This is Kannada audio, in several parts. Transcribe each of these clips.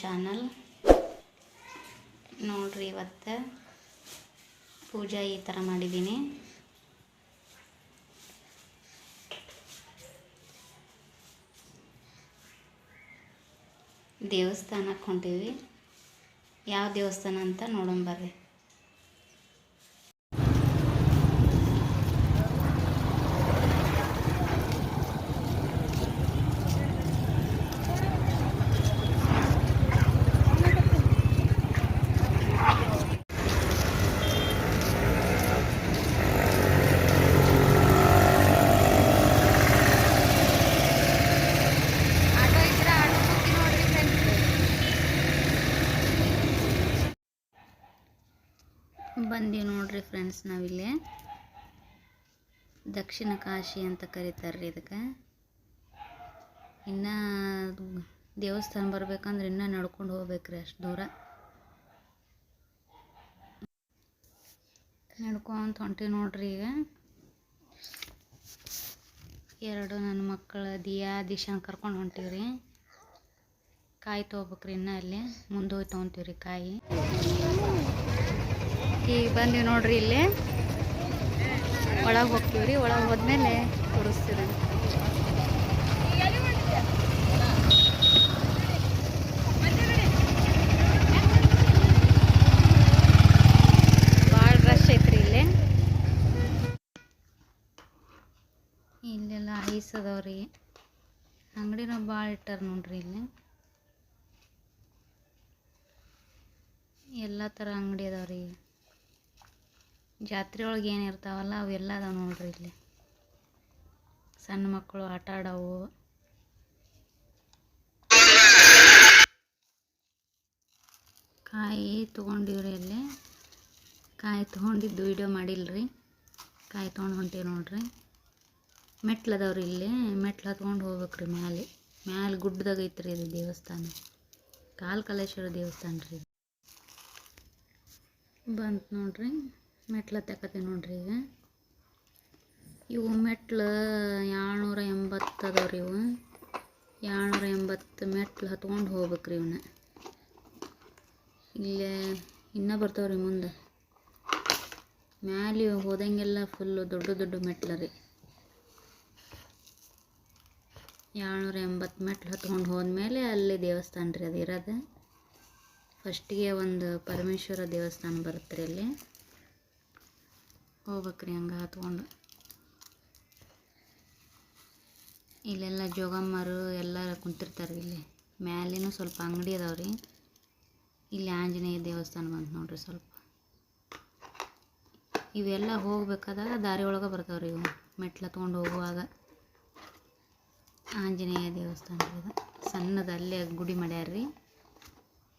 ಚಾನಲ್. ನೋಡ್ರಿ ಇವತ್ತು ಪೂಜಾ ಈ ಥರ ಮಾಡಿದ್ದೀನಿ. ದೇವಸ್ಥಾನಕ್ಕೆ ಹೊಂಟೀವಿ. ಯಾವ ದೇವಸ್ಥಾನ ಅಂತ ನೋಡೋಣ ಬರ್ರಿ. ಬಂದೀವಿ ನೋಡ್ರಿ ಫ್ರೆಂಡ್ಸ್, ನಾವಿಲ್ಲಿ ದಕ್ಷಿಣ ಕಾಶಿ ಅಂತ ಕರೀತಾರ್ರಿ ಇದಕ್ಕೆ. ಇನ್ನು ದೇವಸ್ಥಾನ ಬರ್ಬೇಕಂದ್ರೆ ಇನ್ನೂ ನಡ್ಕೊಂಡು ಹೋಗ್ಬೇಕ್ರಿ, ಅಷ್ಟು ದೂರ ನಡ್ಕೊಂತ ಹೊಂಟೀವಿ ನೋಡ್ರಿ. ಈಗ ಎರಡು ನನ್ನ ಮಕ್ಕಳ ದಿಯಾ ದಿಶಾನ್ ಕರ್ಕೊಂಡು ಹೊಂಟೀವ್ರಿ. ಕಾಯಿ ತೊಗೋಬೇಕ್ರಿ, ಇನ್ನೂ ಅಲ್ಲಿ ಮುಂದೆ ಹೋಗಿ ತೊಗೊತೀವ್ರಿ ಕಾಯಿ. ಈಗ ಬಂದೀವಿ ನೋಡ್ರಿ, ಇಲ್ಲಿ ಒಳಗೆ ಹೋಗ್ತೀವ್ರಿ. ಒಳಗೆ ಹೋದ್ಮೇಲೆ ತೋರಿಸ್ತೀವಿ. ಭಾಳ ರಶ್ ಐತ್ರಿ ಇಲ್ಲಿ. ಇಲ್ಲೆಲ್ಲ ಐಸ್ ಅದಾವ್ರಿ. ಅಂಗಡಿನ ಭಾಳ ಇಟ್ಟಾರ ನೋಡ್ರಿ. ಇಲ್ಲಿ ಎಲ್ಲ ಥರ ಅಂಗಡಿ ಅದಾವ್ರಿ. ಜಾತ್ರೆ ಒಳಗೆ ಏನು ಇರ್ತಾವಲ್ಲ ಅವೆಲ್ಲ ಅದಾವ ನೋಡ್ರಿ. ಇಲ್ಲಿ ಸಣ್ಣ ಮಕ್ಕಳು ಆಟ ಆಡವು. ಕಾಯಿ ತೊಗೊಂಡಿವ್ರಿ. ಇಲ್ಲಿ ಕಾಯಿ ತೊಗೊಂಡಿದ್ದು ವಿಡಿಯೋ ಮಾಡಿಲ್ರಿ. ಕಾಯಿ ತೊಗೊಂಡು ಹೊಂಟೀವಿ ನೋಡ್ರಿ. ಮೆಟ್ಲು ಅದಾವ್ರಿ. ಇಲ್ಲಿ ಮೆಟ್ಲು ಹತ್ಕೊಂಡು ಹೋಗ್ಬೇಕ್ರಿ. ಮ್ಯಾಲೆ ಗುಡ್ಡದಾಗ ಐತ್ರಿ ಇದು ದೇವಸ್ಥಾನ. ಕಾಲೇಶ್ವರ ದೇವಸ್ಥಾನ ರೀ. ಬಂತು ನೋಡ್ರಿ, ಮೆಟ್ಲು ಹತ್ತಕತ್ತೀವಿ ನೋಡ್ರಿ. ಈಗ ಇವು ಮೆಟ್ಲು 780 ಅದಾವ್ರಿ. ಇವು 780 ಮೆಟ್ಲು ಹತ್ಕೊಂಡು ಹೋಗ್ಬೇಕ್ರಿ. ಇವನ್ನ ಇಲ್ಲೇ ಇನ್ನೂ ಬರ್ತಾವ್ರಿ ಮುಂದೆ. ಮ್ಯಾಲೆ ಹೋದಂಗೆಲ್ಲ ಫುಲ್ಲು ದೊಡ್ಡ ದೊಡ್ಡ ಮೆಟ್ಲು ರೀ. 780 ಮೆಟ್ಲು ಹತ್ಕೊಂಡು ಹೋದ್ಮೇಲೆ ಅಲ್ಲಿ ದೇವಸ್ಥಾನ ರೀ ಅದು ಇರೋದು. ಫಸ್ಟಿಗೆ ಒಂದು ಪರಮೇಶ್ವರ ದೇವಸ್ಥಾನ ಬರುತ್ತೆ ರೀ. ಅಲ್ಲಿ ಹೋಗ್ಬೇಕ್ರಿ ಹಂಗೆ ಹತ್ಕೊಂಡು. ಇಲ್ಲೆಲ್ಲ ಜೋಗಮ್ಮರು ಎಲ್ಲ ಕುಂತಿರ್ತಾರೆ. ಇಲ್ಲಿ ಮ್ಯಾಲಿನೂ ಸ್ವಲ್ಪ ಅಂಗಡಿ ಅದಾವ್ರಿ. ಇಲ್ಲಿ ಆಂಜನೇಯ ದೇವಸ್ಥಾನ ಬಂತು ನೋಡ್ರಿ. ಸ್ವಲ್ಪ ಇವೆಲ್ಲ ಹೋಗ್ಬೇಕಾದಾಗ ದಾರಿ ಒಳಗೆ ಬರ್ತಾವ್ರಿ. ಇವು ಮೆಟ್ಲು ಹತ್ಕೊಂಡು ಹೋಗುವಾಗ ಆಂಜನೇಯ ದೇವಸ್ಥಾನ ರೀ. ಇದು ಸಣ್ಣದು ಅಲ್ಲೇ ಗುಡಿ ಮಾಡ್ಯಾರ್ರಿ.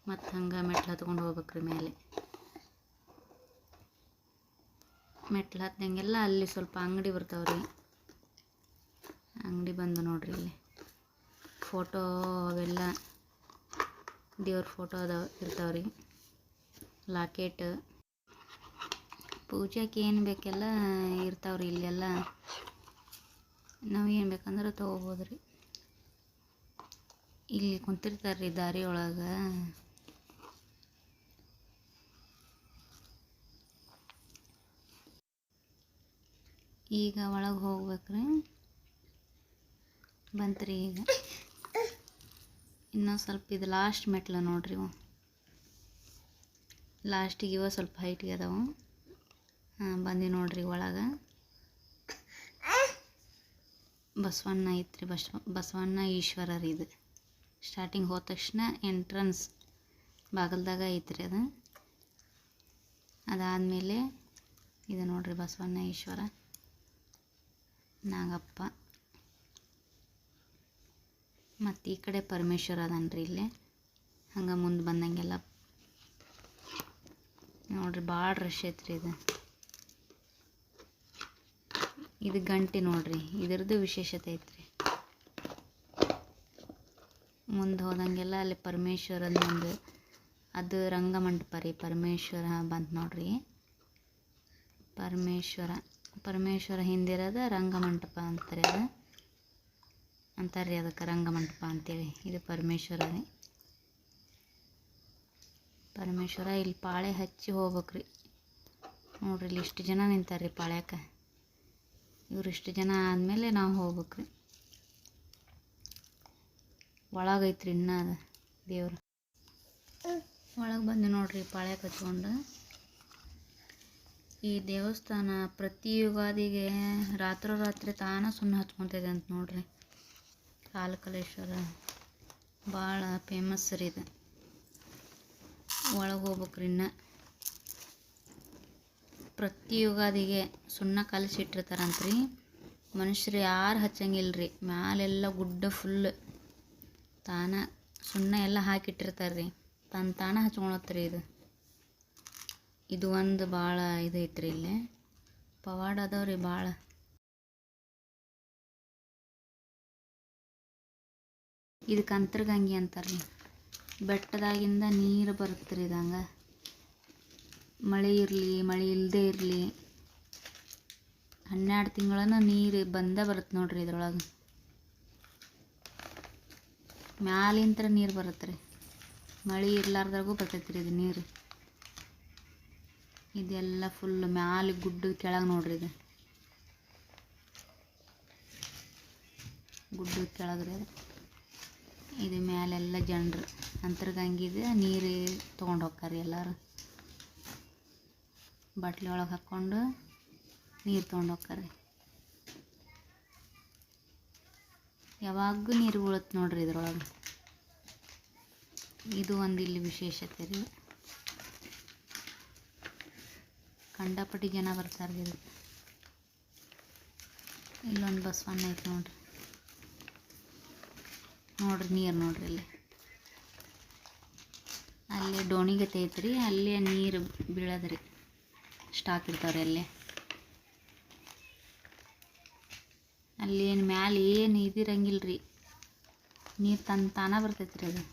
ಮತ್ತು ಹಂಗೆ ಮೆಟ್ಲು ಹತ್ಕೊಂಡು ಹೋಗ್ಬೇಕ್ರಿ. ಮೇಲೆ ಮೆಟ್ಲು ಹತ್ತಂಗೆಲ್ಲ ಅಲ್ಲಿ ಸ್ವಲ್ಪ ಅಂಗಡಿ ಬರ್ತಾವ್ರಿ. ಅಂಗಡಿ ಬಂದು ನೋಡ್ರಿ. ಇಲ್ಲಿ ಫೋಟೋ ಅವೆಲ್ಲ ದೇವ್ರ ಫೋಟೋ ಇರ್ತಾವ್ರಿ. ಲಾಕೆಟ್ ಪೂಜೆಗೆ ಏನು ಬೇಕೆಲ್ಲ ಇರ್ತಾವ್ರಿ. ಇಲ್ಲೆಲ್ಲ ನಾವು ಏನು ಬೇಕಂದ್ರೆ ತೊಗೋಬೋದ್ರಿ. ಇಲ್ಲಿ ಕುಂತಿರ್ತಾರ್ರಿ ದಾರಿ ಒಳಗೆ. ಈಗ ಒಳಗೆ ಹೋಗ್ಬೇಕ್ರಿ. ಬಂತ್ರಿ ಈಗ. ಇನ್ನೂ ಸ್ವಲ್ಪ ಇದು ಲಾಸ್ಟ್ ಮೆಟ್ಲು ನೋಡ್ರಿ. ಇವು ಲಾಸ್ಟಿಗೆ ಇವ ಸ್ವಲ್ಪ ಹೈಟಿಗೆ ಅದಾವು. ಬಂದು ನೋಡ್ರಿ ಒಳಗೆ. ಬಸವಣ್ಣ ಐತ್ರಿ. ಬಸವಣ್ಣ ಈಶ್ವರ ರೀ. ಇದು ಸ್ಟಾರ್ಟಿಂಗ್ ಹೋದ ತಕ್ಷಣ ಎಂಟ್ರನ್ಸ್ ಬಾಗಲ್ದಾಗ ಐತ್ರಿ ಅದು. ಅದಾದಮೇಲೆ ಇದು ನೋಡ್ರಿ ಬಸವಣ್ಣ ಈಶ್ವರ, ನಾಗಪ್ಪ, ಮತ್ತು ಈ ಕಡೆ ಪರಮೇಶ್ವರ ಅದನ್ರಿ. ಇಲ್ಲೇ ಹಂಗೆ ಮುಂದೆ ಬಂದಂಗೆಲ್ಲ ನೋಡ್ರಿ. ಭಾಳ ರಶ್ ಐತ್ರಿ. ಇದು ಗಂಟೆ ನೋಡ್ರಿ. ಇದ್ರದ್ದು ವಿಶೇಷತೆ ಐತ್ರಿ. ಮುಂದೆ ಹೋದಂಗೆಲ್ಲ ಅಲ್ಲಿ ಪರಮೇಶ್ವರನ ಒಂದು ಅದು ರಂಗಮಂಟಪ ರೀ. ಪರಮೇಶ್ವರ ಬಂತು ನೋಡ್ರಿ. ಪರಮೇಶ್ವರ ಹಿಂದಿರೋದು ರಂಗಮಂಟಪ ಅಂತಾರೆ. ಅದು ಅಂತಾರೆ ಅದಕ್ಕೆ ರಂಗಮಂಟಪ ಅಂತೇಳಿ. ಇದು ಪರಮೇಶ್ವರ ರೀ. ಪರಮೇಶ್ವರ ಇಲ್ಲಿ ಪಾಳೆ ಹಚ್ಚಿ ಹೋಗ್ಬೇಕ್ರಿ. ನೋಡ್ರಿ ಇಲ್ಲಿ ಇಷ್ಟು ಜನ ನಿಂತಾರ್ರಿ ಪಾಳ್ಯಕ್ಕೆ. ಇವ್ರು ಇಷ್ಟು ಜನ ಆದಮೇಲೆ ನಾವು ಹೋಗ್ಬೇಕ್ರಿ. ಒಳಗೈತ್ರಿ ಇನ್ನೂ ಅದ ದೇವ್ರು. ಒಳಗೆ ಬಂದು ನೋಡ್ರಿ ಪಾಳ್ಯಕ್ಕೆ ಹಚ್ಕೊಂಡು. ಈ ದೇವಸ್ಥಾನ ಪ್ರತಿ ಯುಗಾದಿಗೆ ರಾತ್ರೋರಾತ್ರಿ ತಾನ ಸುಣ್ಣ ಹಚ್ಕೊತಿದೆ ಅಂತ ನೋಡ್ರಿ. ಕಾಲಕಲೇಶ್ವರ ಭಾಳ ಫೇಮಸ್ ರೀ ಇದು. ಒಳಗೆ ಹೋಗ್ಬೇಕ್ರಿ. ಇನ್ನು ಪ್ರತಿ ಯುಗಾದಿಗೆ ಸುಣ್ಣ ಕಲಸಿಟ್ಟಿರ್ತಾರಂತ್ರಿ. ಮನುಷ್ಯರು ಯಾರು ಹಚ್ಚಂಗಿಲ್ರಿ. ಮ್ಯಾಲೆಲ್ಲ ಗುಡ್ಡ ಫುಲ್ ತಾನ ಸುಣ್ಣ ಎಲ್ಲ ಹಾಕಿಟ್ಟಿರ್ತಾರ್ರಿ. ತಾನ ಹಚ್ಕೊಳತ್ರಿ ಇದು. ಇದು ಒಂದು ಭಾಳ ಇದೈತ್ರಿ. ಇಲ್ಲಿ ಪವಾಡ ಅದಾವ್ರಿ ಭಾಳ. ಇದಕ್ಕೆ ಅಂತರ್ಗಂಗೆ ಅಂತಾರ್ರಿ. ಬೆಟ್ಟದಾಗಿಂದ ನೀರು ಬರುತ್ತೆ ರೀ. ಇದಂಗೆ ಮಳೆ ಇರಲಿ ಮಳೆ ಇಲ್ಲದೆ ಇರಲಿ 12 ತಿಂಗಳನ್ನ ನೀರು ಬಂದೇ ಬರುತ್ತೆ ನೋಡ್ರಿ. ಇದ್ರೊಳಗೆ ಮ್ಯಾಲಿಂತ್ರ ನೀರು ಬರುತ್ತೆ ರೀ. ಮಳೆ ಇರ್ಲಾರ್ದಾಗೂ ಬರ್ತೈತೆ ರೀ ಇದು ನೀರು. ಇದೆಲ್ಲ ಫುಲ್ ಮ್ಯಾಲೆ ಗುಡ್ಡದ ಕೆಳಗೆ ನೋಡ್ರಿ. ಇದು ಗುಡ್ಡದ ಕೆಳಗ್ರಿ ಅದು. ಇದು ಮ್ಯಾಲೆಲ್ಲ ಜನರು ಅಂತರ್ಗಂಗಿದೆ ನೀರು ತೊಗೊಂಡು ಹೋಗ್ತಾರೆ. ಎಲ್ಲರೂ ಬಾಟ್ಲಿ ಒಳಗೆ ಹಾಕ್ಕೊಂಡು ನೀರು ತೊಗೊಂಡು ಹೋಗ್ತಾರೆ. ಯಾವಾಗೂ ನೀರು ಬೀಳುತ್ತೆ ನೋಡ್ರಿ ಇದ್ರೊಳಗೆ. ಇದು ಒಂದು ಇಲ್ಲಿ ವಿಶೇಷತೆ ರೀ. ಕಂಡಪಟ್ಟಿ ಜನ ಬರ್ತಾರೆ ರೀ. ಇಲ್ಲೊಂದು ಬಸವಣ್ಣ ಐತೆ ನೋಡ್ರಿ. ನೋಡ್ರಿ ನೀರು ನೋಡ್ರಿ ಇಲ್ಲಿ. ಅಲ್ಲಿ ಡೋಣಿಗತೆ ಐತ್ರಿ. ಅಲ್ಲೇ ನೀರು ಬೀಳೋದ್ರಿ. ಸ್ಟಾಕ್ ಇರ್ತಾವ್ರಿ ಅಲ್ಲೇ. ಅಲ್ಲಿ ಏನು ಮ್ಯಾಲೆ ಏನು ಇದಿರಂಗಿಲ್ಲ ರೀ. ನೀರು ತಾನ ಬರ್ತೈತೆ ರೀ ಅದು.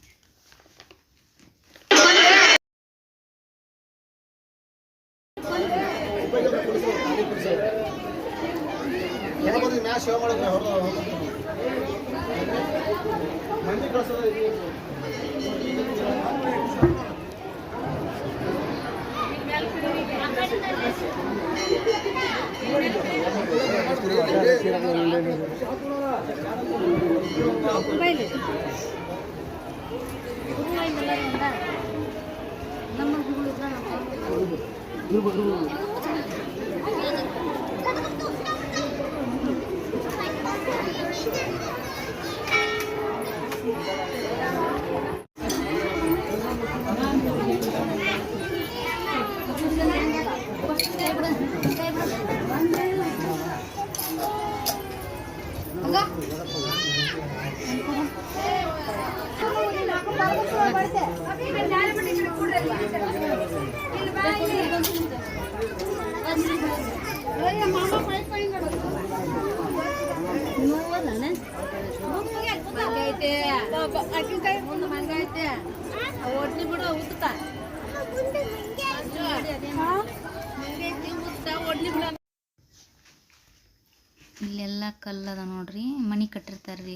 ಇಲ್ಲೆಲ್ಲ ಕಲ್ಲದ ನೋಡ್ರಿ. ಮನೆ ಕಟ್ಟಿರ್ತಾರ್ರಿ.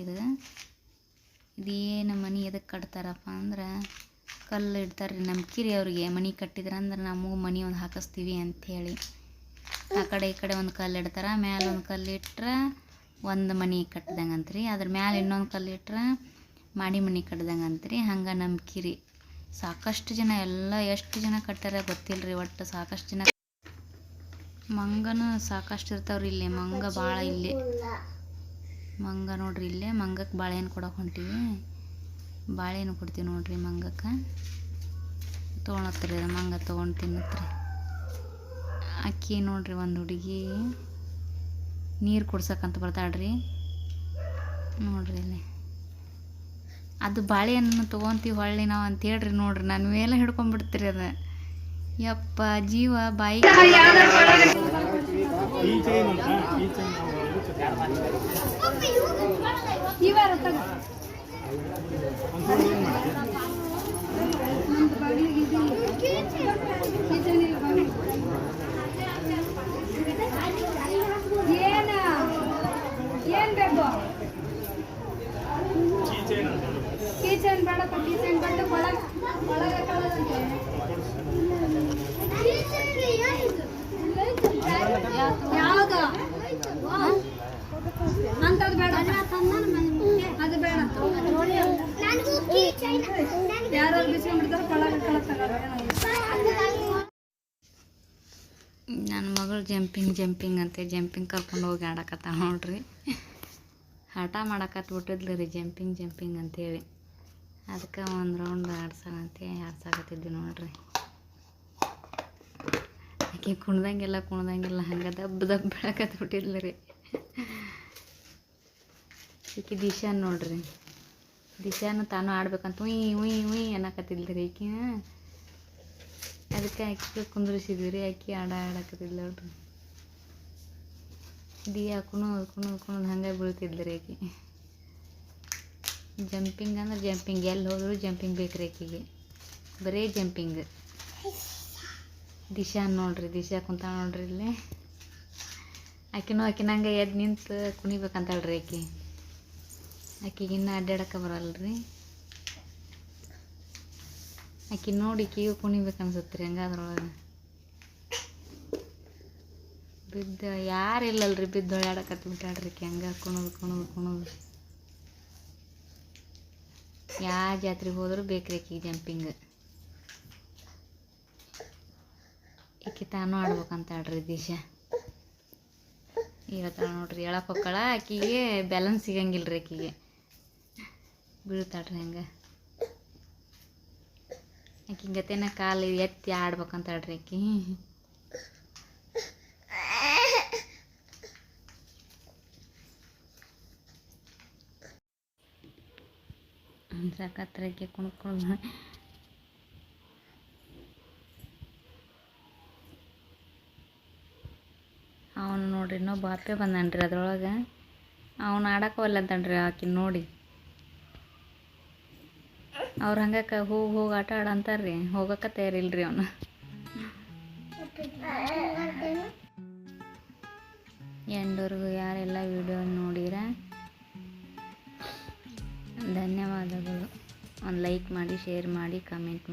ಇದೇನು ಮನೆ ಎದಕ್ಕೆ ಕಟ್ತಾರಪ್ಪ ಅಂದ್ರೆ ಕಲ್ಲು ಇಡ್ತಾರ್ರಿ. ನಂಬಿಕೆ ರೀ ಅವ್ರಿಗೆ. ಮನೆ ಕಟ್ಟಿದ್ರಂದ್ರೆ ನಮಗೂ ಮನೆ ಒಂದು ಹಾಕಿಸ್ತೀವಿ ಅಂಥೇಳಿ. ಆ ಕಡೆ ಈ ಕಡೆ ಒಂದು ಕಲ್ಲು ಇಡ್ತಾರೆ. ಮ್ಯಾಲೆ ಒಂದು ಕಲ್ಲು ಇಟ್ರೆ ಒಂದು ಮನೆ ಕಟ್ಟಿದಂಗೆ ಅಂತ್ರಿ. ಅದ್ರ ಮ್ಯಾಲೆ ಇನ್ನೊಂದು ಕಲ್ಲು ಇಟ್ರೆ ಮಾಡಿ ಮನೆ ಕಟ್ಟಿದಂಗೆ ಅಂತ್ರಿ. ಹಂಗೆ ನಂಬಿಕೆ ರೀ. ಸಾಕಷ್ಟು ಜನ ಎಲ್ಲ ಎಷ್ಟು ಜನ ಕಟ್ಟಾರ ಗೊತ್ತಿಲ್ಲ ರೀ. ಒಟ್ಟು ಸಾಕಷ್ಟು ಜನ. ಮಂಗನೂ ಸಾಕಷ್ಟು ಇರ್ತಾವ್ರಿ ಇಲ್ಲಿ. ಮಂಗ ಭಾಳ ಇಲ್ಲಿ. ಮಂಗ ನೋಡ್ರಿ ಇಲ್ಲೇ. ಮಂಗಕ್ಕೆ ಬಾಳೆಹಣ್ಣು ಕೊಡೋಕೆ ಹೊಂಟೀವಿ. ಬಾಳೆಹಣ್ಣು ಕೊಡ್ತೀವಿ ನೋಡ್ರಿ ಮಂಗಕ್ಕೆ. ತೊಗೊಳತ್ರಿ ಅದು. ಮಂಗ ತೊಗೊಂಡು ತಿನ್ನತ್ರಿ. ಅಕ್ಕಿ ನೋಡ್ರಿ ಒಂದು ಹುಡುಗಿ ನೀರು ಕುಡ್ಸಕ್ಕಂತ ಬರ್ತಾಳ್ರಿ ನೋಡ್ರಿ ಇಲ್ಲಿ. ಅದು ಬಾಳೆಹಣ್ಣು ತೊಗೊತೀವಿ ಹೊಳ್ಳಿ ನಾವು ಅಂತ ಹೇಳ್ರಿ. ನೋಡ್ರಿ ನನ್ನ ಮೇಲೆ ಹಿಡ್ಕೊಂಡ್ಬಿಡ್ತೀರಿ ಅದು. ಯಪ್ಪ ಜೀವ ಬಾಯಿ. ಏನ್ ಬೇಕು? ಕೀಚನ್ ಬೇಡಪ್ಪ. ಕೀಚನ್ ಬಂದು ಒಳಗೆ ನನ್ನ ಮಗಳು ಜಂಪಿಂಗ್ ಅಂತ ಜಂಪಿಂಗ್ ಕರ್ಕೊಂಡು ಹೋಗಿ ಆಡಕತ್ತ ನೋಡ್ರಿ. ಹಠ ಮಾಡಕತ್ಬಿಟ್ಟಿದ್ಲು ರೀ ಜಂಪಿಂಗ್ ಅಂತೇಳಿ. ಅದಕ್ಕೆ ಒಂದು ರೌಂಡ್ ಆಡ್ಸಾಕತ್ತಿದ್ವಿ ನೋಡ್ರಿ. ಆಕೆ ಕುಣ್ದಂಗೆಲ್ಲ ಹಂಗೆ ದಬ್ಬ ಬೆಳಕತ್ಬಿಟ್ಟಿದ್ಲು ರೀ. ಈಕೆ ದಿಶಾನ್ ನೋಡ್ರಿ, ದಿಶಾನು ತಾನು ಆಡ್ಬೇಕಂತ ಉಯ್ ಅನ್ನಕತ್ತಿದ್ಲು ರೀ ಈಕೆ. ಅದಕ್ಕೆ ಆಕೆ ಕುಂದ್ರಿಸಿದ್ವಿ ರೀ. ಆಕೆ ಆಡಕತ್ತಿದ್ಲು ನೋಡ್ರಿ. ದಿಯಾ ಕುಣದು ಹಂಗೆ ಬೀಳ್ತಿದ್ಲು ರೀ ಆಕೆ. ಜಂಪಿಂಗ್ ಅಂದ್ರೆ ಜಂಪಿಂಗ್, ಎಲ್ಲಿ ಹೋದ್ರು ಜಂಪಿಂಗ್ ಬೇಕು ರೀ ಆಕೆಗೆ, ಬರೀ ಜಂಪಿಂಗ್. ದಿಶಾನ್ ನೋಡ್ರಿ, ದಿಶಾ ಕುಂತಾಳ ನೋಡ್ರಿ ಇಲ್ಲಿ. ಆಕಿನಂಗೆ ಎದ್ದು ನಿಂತು ಕುಣಿಬೇಕಂತಳ್ರಿ ಆಕೆಗೆ ಇನ್ನೂ ಅಡ್ಡಾಡಕ್ಕೆ ಬರಲ್ರಿ. ಆಕೆ ನೋಡಿ ಈಕೆಗೂ ಕುಣಿಬೇಕು ಅನ್ಸುತ್ತೆ ರೀ. ಹಂಗಾದ್ರೊಳಗೆ ಬಿದ್ದು ಯಾರು ಇಲ್ಲಲ್ರಿ, ಬಿದ್ದು ಹೊಳ್ಯಾಡಕತ್ಬಿಟ್ಟಾಳ್ರಿ ಆಕೆ. ಹಂಗೆ ಕುಣದು ಯಾವ ಜಾತ್ರೆಗೆ ಹೋದರೂ ಬೇಕು ರೀ ಆಕೆಗೆ ಜಂಪಿಂಗ್. ಈಕೆ ತಾನು ಆಡ್ಬೇಕಂತಾಳ್ರಿ ದಿಶಾ. ಹೇಳ್ತಾಳೆ ನೋಡ್ರಿ, ಹೇಳಕ್ಕೆ ಹೋಗ್ಕಳ ಆಕೆಗೆ ಬ್ಯಾಲೆನ್ಸ್ ಸಿಗಂಗಿಲ್ಲ ರೀ ಆಕೆಗೆ, ಬೀಳ್ತಾಳ್ರಿ ಹಂಗೆ. ಆಕೆ ಗತೆನ ಕಾಲು ಎತ್ತಿ ಆಡ್ಬೇಕಂತಾಳ್ರಿ ಆಕೆ. ಸಾಕತ್ರಾಕೆ ಕುಣ್ಕೊಂಡು ಅವನು ನೋಡ್ರಿ ಇನ್ನೊಬ್ಬ ಅಪ್ಪೆ ಬಂದಾನ್ರಿ ಅದ್ರೊಳಗೆ. ಅವನು ಆಡಕ್ಕೆ ಒಲ್ಲಂತಾನ್ರಿ ಆಕಿನ ನೋಡಿ. ಅವ್ರು ಹಂಗೆ ಹೋಗಿ ಆಟ ಆಡಂತಾರ್ರಿ, ಹೋಗಕ್ಕೆ ತಯಾರಿಲ್ರಿ ಅವನು. ಎಂಡವರೆಗೂ ಯಾರೆಲ್ಲ ವಿಡಿಯೋ ನೋಡಿರ ಧನ್ಯವಾದಗಳು. ಒಂದು ಲೈಕ್ ಮಾಡಿ, ಶೇರ್ ಮಾಡಿ, ಕಮೆಂಟ್ ಮಾಡಿ.